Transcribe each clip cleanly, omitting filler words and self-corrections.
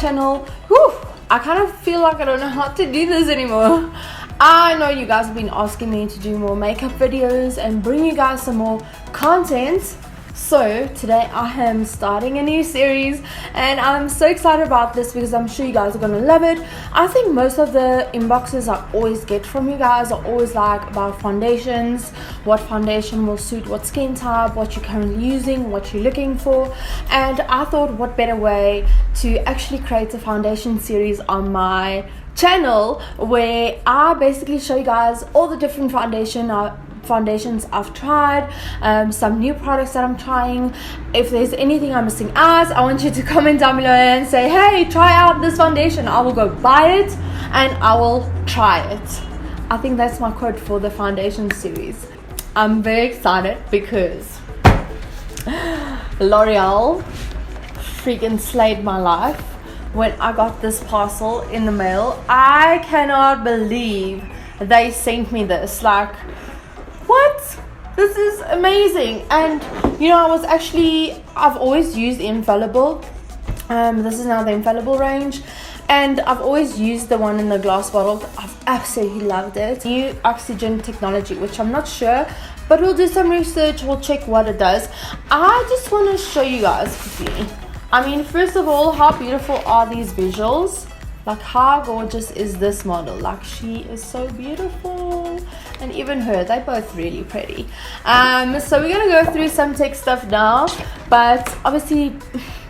channel. Whew, I kind of feel like I don't know how to do this anymore. I know you guys have been asking me to do more makeup videos and bring you guys some more content. So today I am starting a new series and I'm so excited about this because I'm sure you guys are going to love it. I think most of the inboxes I always get from you guys are always like about foundations, what foundation will suit what skin type, what you're currently using, what you're looking for. And I thought what better way to actually create a foundation series on my channel where I basically show you guys all the different foundations I've tried, some new products that I'm trying. If there's anything I'm missing out, I want you to comment down below and say, hey, try out this foundation. I will go buy it and I will try it. I think that's my quote for the foundation series. I'm very excited because Loreal freaking slayed my life when I got this parcel in the mail. I cannot believe they sent me this. Like, what? This is amazing. And you know, I've always used Infallible. This is now the Infallible range, and I've always used the one in the glass bottle. I've absolutely loved it. New oxygen technology, which I'm not sure, but we'll do some research, we'll check what it does. I just want to show you guys quickly. I mean, first of all, how beautiful are these visuals? Like, how gorgeous is this model? Like, she is so beautiful. And even her, they're both really pretty. So we're gonna go through some tech stuff now, but obviously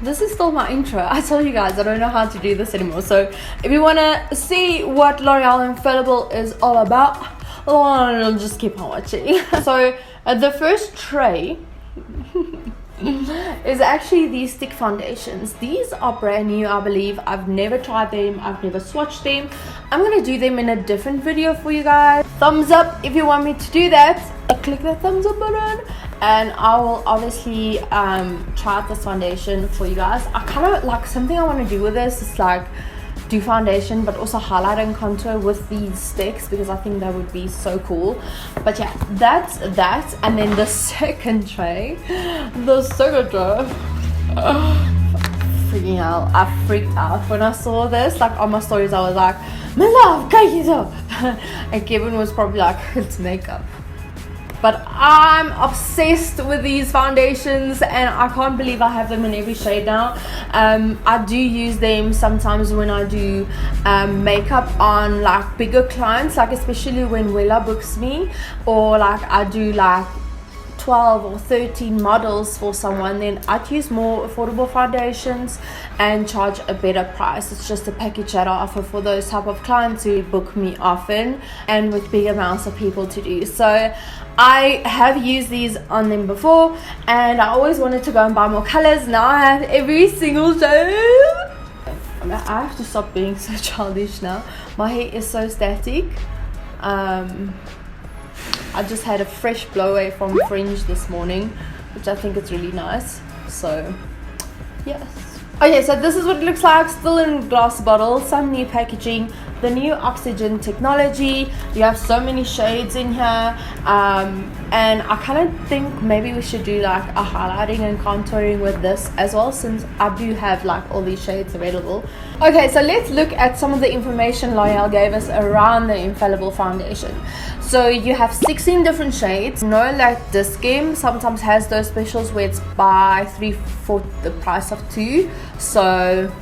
this is still my intro. I told you guys I don't know how to do this anymore. So if you wanna see what L'Oreal Infallible is all about, just keep on watching. So the first tray is actually these stick foundations. These are brand new, I believe. I've never tried them, I've never swatched them. I'm gonna do them in a different video for you guys. Thumbs up if you want me to do that. Click the thumbs up button and I will obviously try out this foundation for you guys. I kind of like, something I want to do with this is like do foundation but also highlight and contour with these sticks, because I think that would be so cool. But yeah, that's that. And then the second tray, freaking hell, I freaked out when I saw this. Like, on my stories I was like, my love, Ukiyo. And Kevin was probably like, it's makeup. But I'm obsessed with these foundations and I can't believe I have them in every shade now. I do use them sometimes when I do makeup on like bigger clients, like especially when Wella books me, or like I do like 12 or 13 models for someone, then I'd use more affordable foundations and charge a better price. It's just a package that I offer for those type of clients who book me often and with big amounts of people to do. So I have used these on them before and I always wanted to go and buy more colors. Now I have every single shade. I have to stop being so childish now. My hair is so static. I just had a fresh blowaway from Fringe this morning, which I think is really nice. So yes. Okay, so this is what it looks like, still in glass bottles, some new packaging, the new oxygen technology. You have so many shades in here, and I kind of think maybe we should do like a highlighting and contouring with this as well, since I do have like all these shades available. Okay, so let's look at some of the information L'Oreal gave us around the Infallible foundation. So you have 16 different shades. No, like this game sometimes has those specials where it's buy 3 for the price of 2. So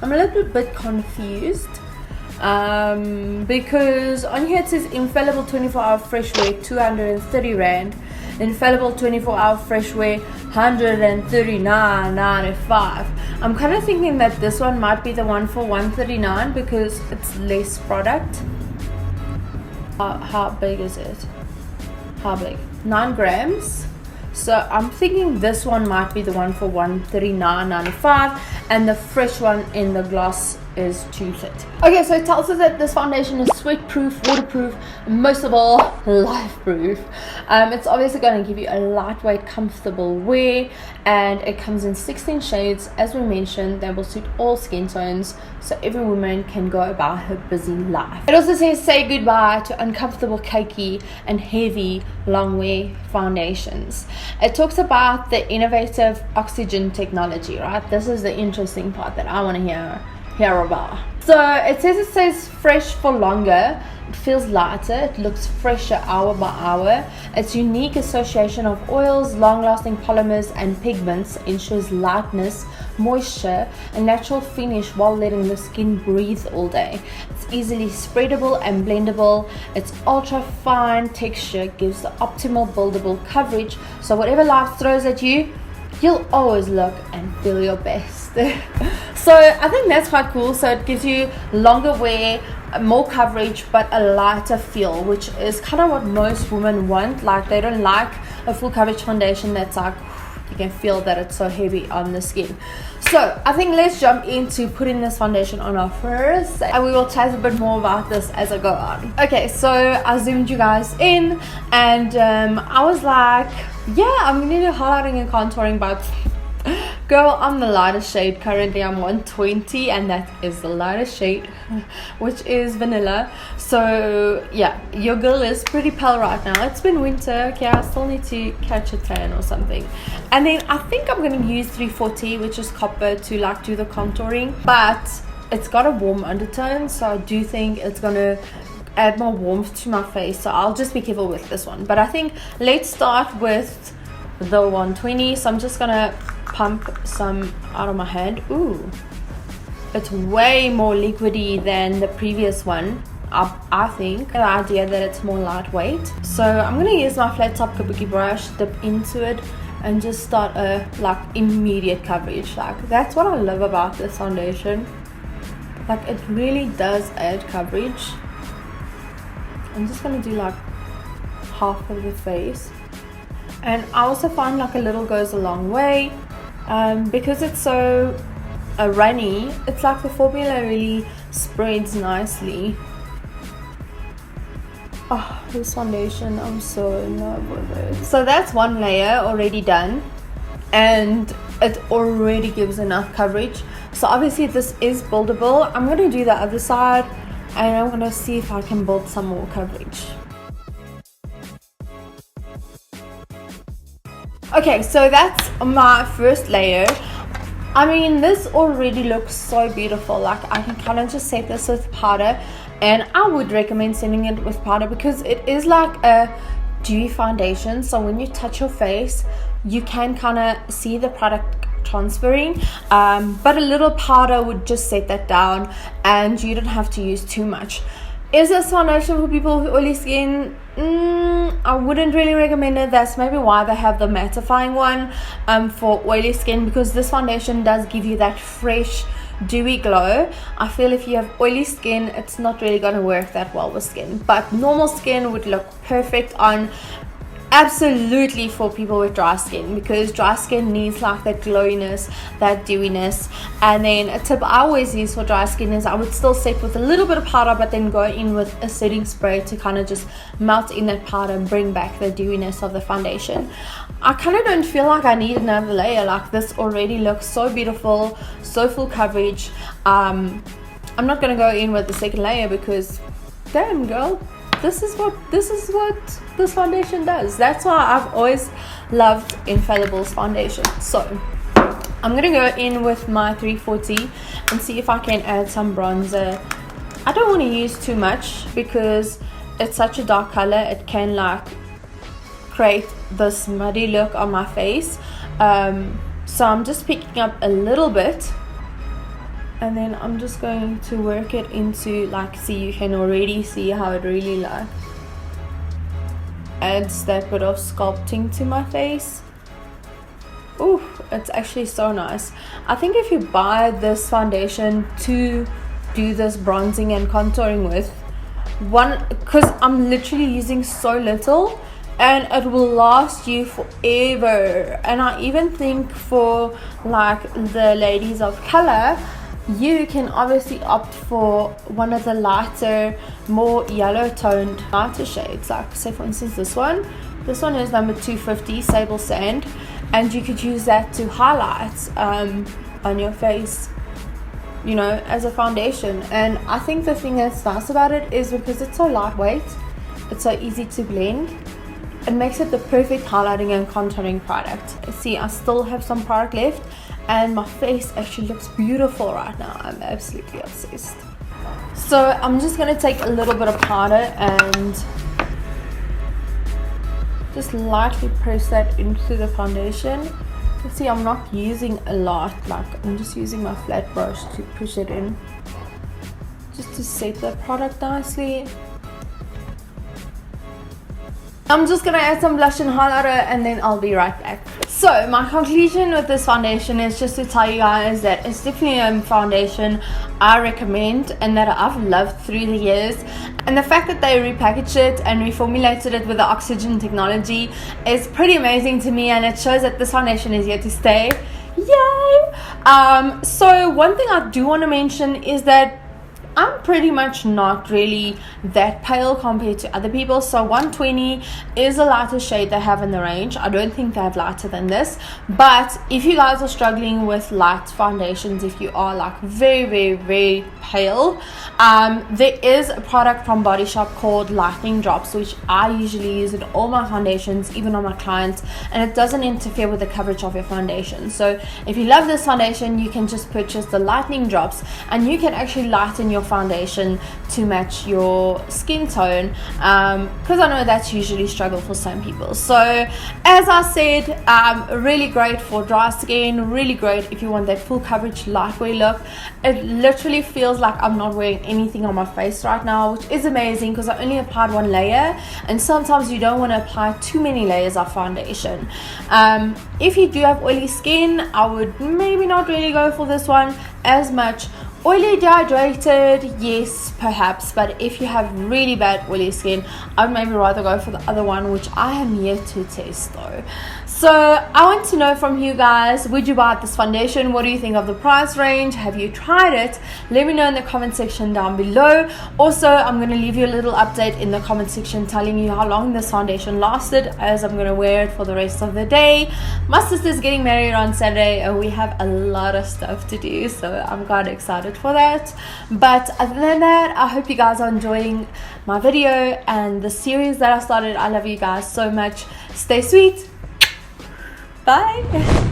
I'm a little bit confused because on here it says Infallible 24-hour fresh wear 230 rand, Infallible 24-hour fresh wear 139.95. I'm kind of thinking that this one might be the one for 139 because it's less product. How big is it? How big? 9 grams. So I'm thinking this one might be the one for 139.95 and the fresh one in the glass is too thick. Okay, so it tells us that this foundation is sweat proof, waterproof, and most of all, life proof. It's obviously going to give you a lightweight, comfortable wear, and it comes in 16 shades. As we mentioned, they will suit all skin tones, so every woman can go about her busy life. It also says say goodbye to uncomfortable, cakey and heavy long wear foundations. It talks about the innovative oxygen technology, right? This is the interesting part that I want to hear about. So it says fresh for longer. It feels lighter, it looks fresher hour by hour. Its unique association of oils, long-lasting polymers and pigments ensures lightness, moisture and natural finish while letting the skin breathe all day. It's easily spreadable and blendable. Its ultra fine texture gives the optimal buildable coverage, so whatever life throws at you, you'll always look and feel your best. So I think that's quite cool. So it gives you longer wear, more coverage, but a lighter feel, which is kind of what most women want. Like, they don't like a full coverage foundation that's like, you can feel that it's so heavy on the skin. So I think let's jump into putting this foundation on our first, and we will chat a bit more about this as I go on. Okay, so I zoomed you guys in, and I was like, yeah, I'm gonna do highlighting and contouring, but girl, I'm the lightest shade. Currently I'm 120, and that is the lightest shade, which is vanilla. So yeah, your girl is pretty pale right now. It's been winter. Okay, I still need to catch a tan or something. And then I think I'm gonna use 340, which is copper, to like do the contouring, but it's got a warm undertone, so I do think it's gonna add more warmth to my face, so I'll just be careful with this one. But I think let's start with the 120. So I'm just gonna pump some out of my hand. Ooh, it's way more liquidy than the previous one. I think the idea that it's more lightweight. So I'm gonna use my flat top kabuki brush, dip into it, and just start a like immediate coverage. Like, that's what I love about this foundation. Like, it really does add coverage. I'm just gonna do like half of the face, and I also find like a little goes a long way. Because it's so runny, it's like the formula really spreads nicely. Oh, this foundation, I'm so in love with it. So that's one layer already done, and it already gives enough coverage. So obviously this is buildable. I'm going to do the other side, and I'm going to see if I can build some more coverage. Okay, so that's my first layer. I mean, this already looks so beautiful. Like, I can kind of just set this with powder, and I would recommend setting it with powder because it is like a dewy foundation. So when you touch your face, you can kind of see the product transferring, but a little powder would just set that down, and you don't have to use too much. Is this foundation for people with oily skin? I wouldn't really recommend it. That's maybe why they have the mattifying one for oily skin, because this foundation does give you that fresh, dewy glow. I feel if you have oily skin, it's not really going to work that well with skin, but normal skin would look perfect on. Absolutely for people with dry skin, because dry skin needs like that glowiness, that dewiness. And then a tip I always use for dry skin is I would still set with a little bit of powder, but then go in with a setting spray to kind of just melt in that powder and bring back the dewiness of the foundation. I kind of don't feel like I need another layer. Like, this already looks so beautiful, so full coverage. I'm not going to go in with the second layer because damn girl, this is what this foundation does. That's why I've always loved Infallible's foundation. So I'm gonna go in with my 340 and see if I can add some bronzer. I don't want to use too much because it's such a dark color. It can like create this muddy look on my face. So I'm just picking up a little bit, and then I'm just going to work it into, like, see, you can already see how it really like adds that bit of sculpting to my face. Ooh, it's actually so nice. I think if you buy this foundation to do this bronzing and contouring with, because I'm literally using so little, and it will last you forever. And I even think for like the ladies of color, You can obviously opt for one of the lighter, more yellow toned lighter shades, like say for instance this one is number 250 Sable Sand, and you could use that to highlight on your face, you know, as a foundation. And I think the thing that's nice about it is because it's so lightweight, it's so easy to blend, it makes it the perfect highlighting and contouring product. See, I still have some product left, and my face actually looks beautiful right now. I'm absolutely obsessed. So I'm just gonna take a little bit of powder and just lightly press that into the foundation. You see, I'm not using a lot, like I'm just using my flat brush to push it in, just to set the product nicely. I'm just gonna add some blush and highlighter and then I'll be right back. So my conclusion with this foundation is just to tell you guys that it's definitely a foundation I recommend and that I've loved through the years. And the fact that they repackaged it and reformulated it with the oxygen technology is pretty amazing to me, and it shows that this foundation is here to stay. Yay! So one thing I do want to mention is that I'm pretty much not really that pale compared to other people. So 120 is a lighter shade they have in the range. I don't think they have lighter than this, but if you guys are struggling with light foundations, if you are like very pale, there is a product from Body Shop called Lightning Drops, which I usually use in all my foundations, even on my clients, and it doesn't interfere with the coverage of your foundation. So if you love this foundation, you can just purchase the Lightning Drops and you can actually lighten your foundation to match your skin tone, because I know that's usually a struggle for some people. So as I said, really great for dry skin, really great if you want that full coverage lightweight look. It literally feels like I'm not wearing anything on my face right now, which is amazing because I only applied one layer, and sometimes you don't want to apply too many layers of foundation. If you do have oily skin, I would maybe not really go for this one as much. Oily, dehydrated, yes, perhaps, but if you have really bad oily skin, I'd maybe rather go for the other one, which I am yet to test though. So I want to know from you guys, would you buy this foundation? What do you think of the price range? Have you tried it? Let me know in the comment section down below. Also, I'm going to leave you a little update in the comment section telling you how long this foundation lasted, as I'm going to wear it for the rest of the day. My sister's getting married on Saturday and we have a lot of stuff to do, so I'm quite excited for that. But other than that, I hope you guys are enjoying my video and the series that I started. I love you guys so much. Stay sweet. Bye.